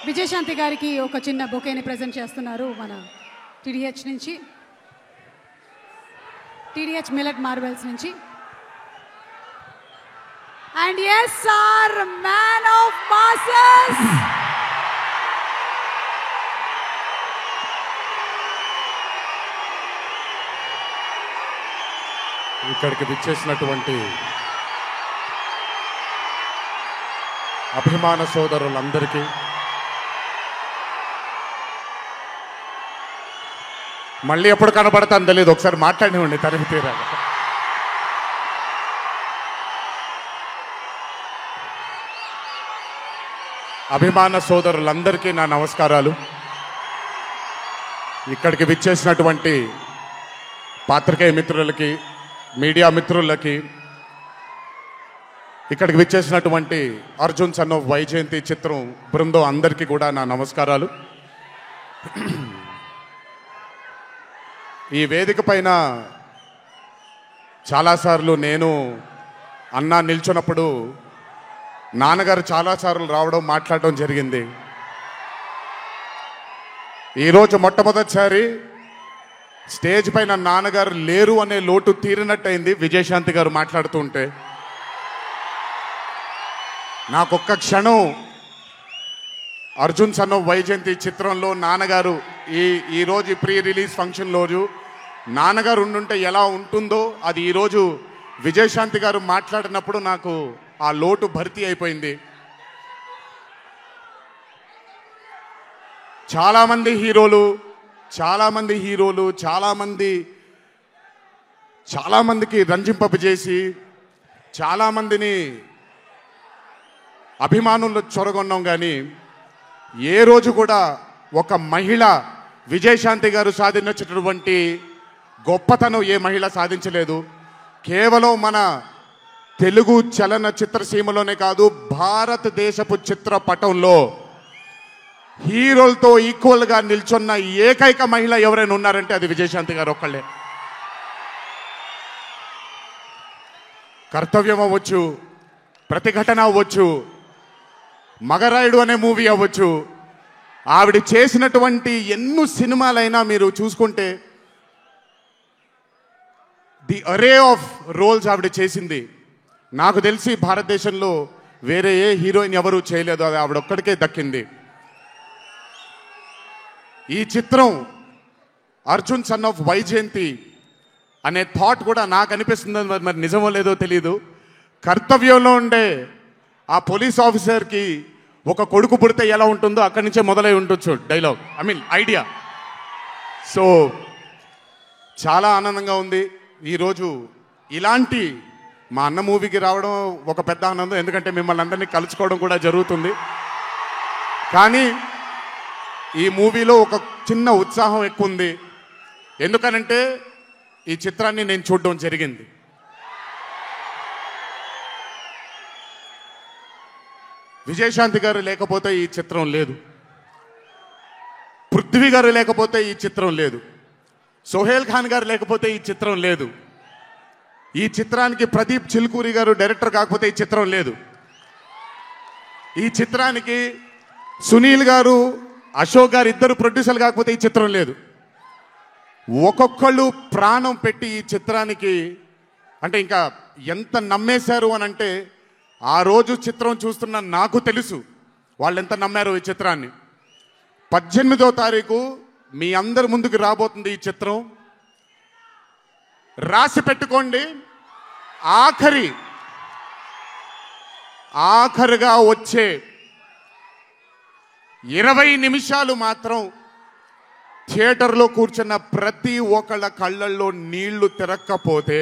విజయశాంతి గారికి ఒక చిన్న బొకేని ప్రెజెంట్ చేస్తున్నారు మన టీడీహెచ్ నుంచి, టీడీహెచ్ మిల్లెట్ మార్బెల్స్ నుంచి. And S R man of masses ఇక్కడికి విచ్చేసినటువంటి అభిమాన సోదరులందరికీ, మళ్ళీ ఎప్పుడు కనబడతాను తెలియదు, ఒకసారి మాట్లాడివ్వండి తనివి తీరాలి. అభిమాన సోదరులందరికీ నా నమస్కారాలు. ఇక్కడికి విచ్చేసినటువంటి పాత్రికేయ మిత్రులకి, మీడియా మిత్రులకి, ఇక్కడికి విచ్చేసినటువంటి అర్జున్ సన్ ఆఫ్ వైజయంతి చిత్రం బృందం అందరికీ కూడా నా నమస్కారాలు. ఈ వేదిక పైన చాలాసార్లు నేను అన్నా నిల్చున్నప్పుడు నాన్నగారు చాలాసార్లు రావడం, మాట్లాడడం జరిగింది. ఈరోజు మొట్టమొదటిసారి స్టేజ్ పైన నాన్నగారు లేరు అనే లోటు తీరినట్టయింది విజయశాంతి గారు మాట్లాడుతుంటే. నాకొక్క క్షణం అర్జున్ సన్ ఆఫ్ వైజయంతి చిత్రంలో నాన్నగారు ఈరోజు ప్రీ రిలీజ్ ఫంక్షన్ రోజు నాన్నగారు ఉండుంటే ఎలా ఉంటుందో అది ఈరోజు విజయశాంతి గారు మాట్లాడినప్పుడు నాకు ఆ లోటు భర్తీ అయిపోయింది. చాలామంది హీరోలు చాలామందికి రంజింపజేసి చాలామందిని అభిమానులు చొరగొన్నాం, కానీ ఏ రోజు కూడా ఒక మహిళ విజయశాంతి గారు సాధించినటువంటి గొప్పతనం ఏ మహిళ సాధించలేదు. కేవలం మన తెలుగు చలన చిత్రసీమలోనే కాదు, భారతదేశపు చిత్రపటంలో హీరోలతో ఈక్వల్గా నిల్చున్న ఏకైక మహిళ ఎవరైనా ఉన్నారంటే అది విజయశాంతి గారు ఒక్కళ్ళే. కర్తవ్యం అవ్వచ్చు, ప్రతిఘటన అవ్వచ్చు, మగరాయుడు అనే మూవీ అవ్వచ్చు, ఆవిడ చేసినటువంటి ఎన్నో సినిమాలైనా మీరు చూసుకుంటే ది అరే ఆఫ్ రోల్స్ ఆవిడ చేసింది. నాకు తెలిసి భారతదేశంలో వేరే ఏ హీరోయిన్ ఎవరూ చేయలేదు, అది ఆవిడ ఒక్కడికే దక్కింది. ఈ చిత్రం అర్జున్ సన్ ఆఫ్ వైజయంతి అనే థాట్ కూడా నాకు అనిపిస్తుంది, మరి నిజమో లేదో తెలియదు. కర్తవ్యంలో ఉండే ఆ పోలీస్ ఆఫీసర్కి ఒక కొడుకు పుడితే ఎలా ఉంటుందో అక్కడి నుంచే మొదలై ఉండొచ్చు డైలాగ్, ఐడియా. సో చాలా ఆనందంగా ఉంది ఈరోజు ఇలాంటి మా అన్న మూవీకి రావడం ఒక పెద్ద ఆనందం, ఎందుకంటే మిమ్మల్ని అందరినీ కలుసుకోవడం కూడా జరుగుతుంది. కానీ ఈ మూవీలో ఒక చిన్న ఉత్సాహం ఎక్కువ ఉంది, ఎందుకనంటే ఈ చిత్రాన్ని నేను చూడడం జరిగింది. విజయశాంతి గారు లేకపోతే ఈ చిత్రం లేదు, పృథ్వీ గారు లేకపోతే ఈ చిత్రం లేదు, సోహేల్ ఖాన్ గారు లేకపోతే ఈ చిత్రం లేదు, ఈ చిత్రానికి ప్రదీప్ చిల్కూరి గారు డైరెక్టర్ కాకపోతే ఈ చిత్రం లేదు, ఈ చిత్రానికి సునీల్ గారు, అశోక్ గారు ఇద్దరు ప్రొడ్యూసర్లు కాకపోతే ఈ చిత్రం లేదు. ఒక్కొక్కళ్ళు ప్రాణం పెట్టి ఈ చిత్రానికి, అంటే ఇంకా ఎంత నమ్మేశారు అని అంటే, ఆ రోజు చిత్రం చూస్తున్న నాకు తెలుసు వాళ్ళు ఎంత నమ్మారు ఈ చిత్రాన్ని. 18వ తారీఖు మీ అందరి ముందుకు రాబోతుంది ఈ చిత్రం. రాసి పెట్టుకోండి, ఆఖరుగా వచ్చే 20 నిమిషాలు మాత్రం థియేటర్లో కూర్చున్న ప్రతి ఒక్కళ్ళ కళ్ళల్లో నీళ్లు తిరక్కపోతే,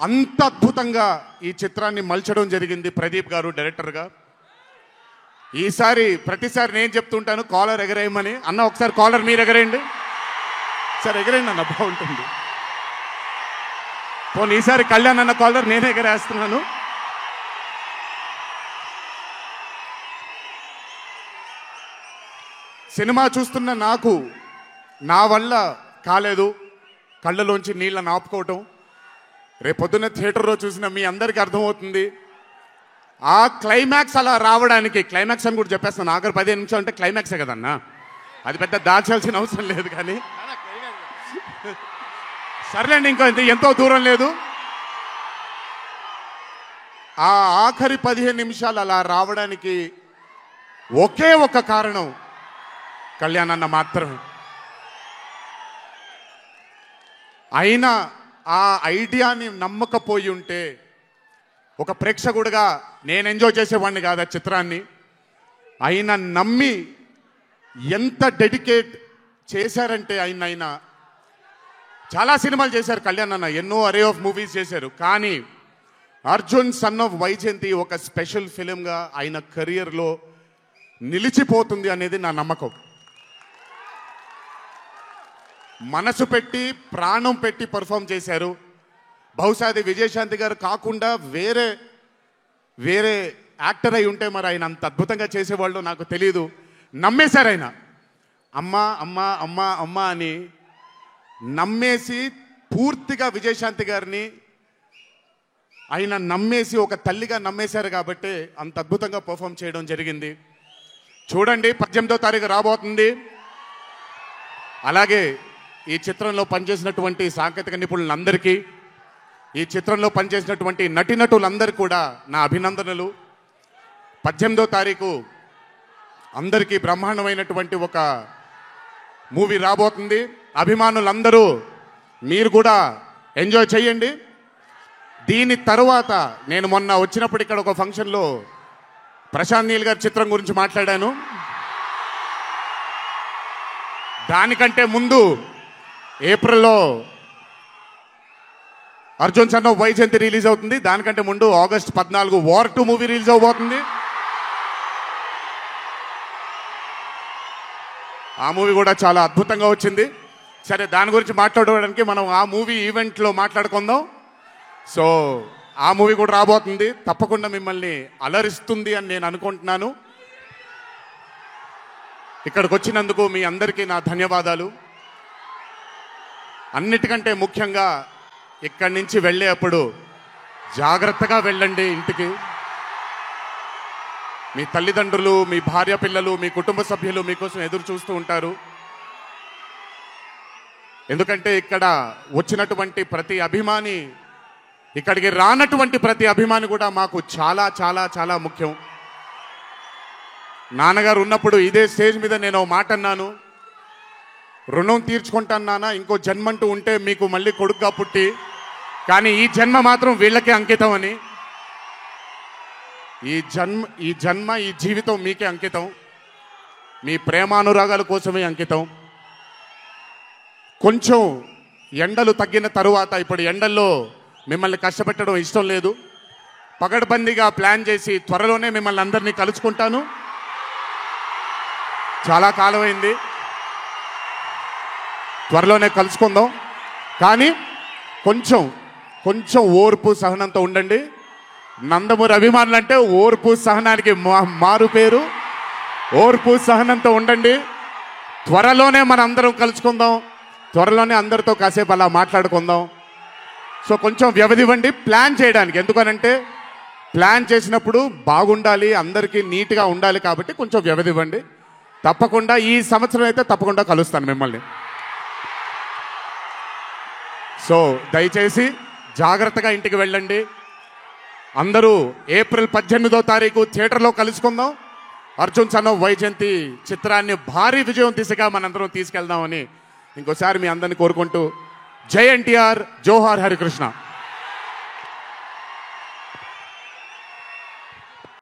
అంత అద్భుతంగా ఈ చిత్రాన్ని మలచడం జరిగింది ప్రదీప్ గారు డైరెక్టర్గా. ప్రతిసారి నేను చెప్తుంటాను కాలర్ ఎగరేయమని. అన్న ఒకసారి కాలర్ మీరు ఎగరేయండి సార్, ఎగరేయండి అన్న, బాగుంటుంది. పోనీ ఈసారి కళ్యాణ్ అన్న కాలర్ నేనే ఎగరేస్తున్నాను. సినిమా చూస్తున్న నాకు నా వల్ల కాలేదు కళ్ళలోంచి నీళ్ళని ఆపుకోవటం. రేపొద్దున థియేటర్లో చూసిన మీ అందరికీ అర్థమవుతుంది ఆ క్లైమాక్స్ అలా రావడానికి, క్లైమాక్స్ అని కూడా చెప్పేస్తాను, ఆఖరి 15 నిమిషాలు అంటే క్లైమాక్సే కదన్నా, అది పెద్ద దాచాల్సిన అవసరం లేదు. కానీ సర్లేండి, ఇంకో ఎంతో దూరం లేదు. ఆ ఆఖరి 15 నిమిషాలు అలా రావడానికి ఒకే ఒక కారణం కళ్యాణ్ అన్న మాత్రమే. అయినా ఆ ఐడియాని నమ్మకపోయి ఉంటే ఒక ప్రేక్షకుడిగా నేను ఎంజాయ్ చేసేవాడిని కాదు ఆ చిత్రాన్ని. అయినా నమ్మి ఎంత డెడికేట్ చేశారంటే ఆయన చాలా సినిమాలు చేశారు కళ్యాణ్ అన్న, ఎన్నో అరే ఆఫ్ మూవీస్ చేశారు. కానీ అర్జున్ సన్ ఆఫ్ వైజయంతి ఒక స్పెషల్ ఫిలింగా ఆయన కెరియర్లో నిలిచిపోతుంది అనేది నా నమ్మకం. మనసు పెట్టి ప్రాణం పెట్టి పర్ఫామ్ చేశారు. బహుశా అది విజయశాంతి గారు కాకుండా వేరే యాక్టర్ అయి ఉంటే మరి ఆయన అంత అద్భుతంగా చేసేవాళ్ళు నాకు తెలియదు. నమ్మేశారు ఆయన, అమ్మా అమ్మా అమ్మా అమ్మా అని నమ్మేసి పూర్తిగా విజయశాంతి గారిని ఆయన నమ్మేసి ఒక తల్లిగా నమ్మేశారు కాబట్టి అంత అద్భుతంగా పర్ఫామ్ చేయడం జరిగింది. చూడండి, 18వ తారీఖు రాబోతుంది. అలాగే ఈ చిత్రంలో పనిచేసినటువంటి సాంకేతిక నిపుణులందరికీ, ఈ చిత్రంలో పనిచేసినటువంటి నటీనటులందరికీ కూడా నా అభినందనలు. 18వ తారీఖు అందరికీ బ్రహ్మాండమైనటువంటి ఒక మూవీ రాబోతుంది. అభిమానులందరూ మీరు కూడా ఎంజాయ్ చేయండి. దీని తరువాత నేను మొన్న వచ్చినప్పుడు ఇక్కడ ఒక ఫంక్షన్లో ప్రశాంత్ నీల్ గారి చిత్రం గురించి మాట్లాడాను. దానికంటే ముందు ఏప్రిల్లో Arjun son of Vyjayanthi release అవుతుంది. దానికంటే ముందు ఆగస్ట్ 14 వార్ 2 మూవీ రిలీజ్ అవబోతుంది. ఆ మూవీ కూడా చాలా అద్భుతంగా వచ్చింది. సరే, దాని గురించి మాట్లాడడానికి మనం ఆ మూవీ ఈవెంట్లో మాట్లాడుకుందాం. సో ఆ మూవీ కూడా రాబోతుంది, తప్పకుండా మిమ్మల్ని అలరిస్తుంది అని నేను అనుకుంటున్నాను. ఇక్కడికి వచ్చినందుకు మీ అందరికీ నా ధన్యవాదాలు. అన్నిటికంటే ముఖ్యంగా ఇక్కడి నుంచి వెళ్ళేటప్పుడు జాగ్రత్తగా వెళ్ళండి ఇంటికి. మీ తల్లిదండ్రులు, మీ భార్య పిల్లలు, మీ కుటుంబ సభ్యులు మీకోసం ఎదురు చూస్తూ ఉంటారు. ఎందుకంటే ఇక్కడ వచ్చినటువంటి ప్రతి అభిమాని, ఇక్కడికి రానటువంటి ప్రతి అభిమాని కూడా మాకు చాలా చాలా చాలా ముఖ్యం. నాన్నగారు ఉన్నప్పుడు ఇదే స్టేజ్ మీద నేను మాట అన్నాను, రుణం తీర్చుకుంటాను నాన్న, ఇంకో జన్మంటూ ఉంటే మీకు మళ్ళీ కొడుకుగా పుట్టి, కానీ ఈ జన్మ మాత్రం వీళ్ళకే అంకితం అని. ఈ జన్మ ఈ జీవితం మీకే అంకితం, మీ ప్రేమానురాగాల కోసమే అంకితం. కొంచెం ఎండలు తగ్గిన తరువాత, ఇప్పుడు ఎండల్లో మిమ్మల్ని కష్టపెట్టడం ఇష్టం లేదు, పగడ్బందీగా ప్లాన్ చేసి త్వరలోనే మిమ్మల్ని అందరినీ కలుసుకుంటాను. చాలా కాలమైంది, త్వరలోనే కలుసుకుందాం. కానీ కొంచెం ఓర్పు సహనంతో ఉండండి. నందమూరి అభిమానులు అంటే ఓర్పు సహనానికి మారు పేరు. ఓర్పు సహనంతో ఉండండి. త్వరలోనే మన అందరం కలుసుకుందాం, త్వరలోనే అందరితో కాసేపు అలా మాట్లాడుకుందాం. సో కొంచెం వ్యవధి ఇవ్వండి ప్లాన్ చేయడానికి. ఎందుకనంటే ప్లాన్ చేసినప్పుడు బాగుండాలి, అందరికీ నీట్గా ఉండాలి, కాబట్టి కొంచెం వ్యవధి ఇవ్వండి. తప్పకుండా ఈ సంవత్సరం అయితే తప్పకుండా కలుస్తాను మిమ్మల్ని. సో దయచేసి జాగ్రత్తగా ఇంటికి వెళ్ళండి. అందరూ ఏప్రిల్ 18వ తారీఖు థియేటర్లో కలుసుకుందాం. అర్జున్ సన్ ఆఫ్ వైజయంతి చిత్రాన్ని భారీ విజయం దిశగా మనందరం తీసుకెళ్దామని ఇంకోసారి మీ అందరిని కోరుకుంటూ, జై ఎన్టీఆర్, జోహార్ హరికృష్ణ.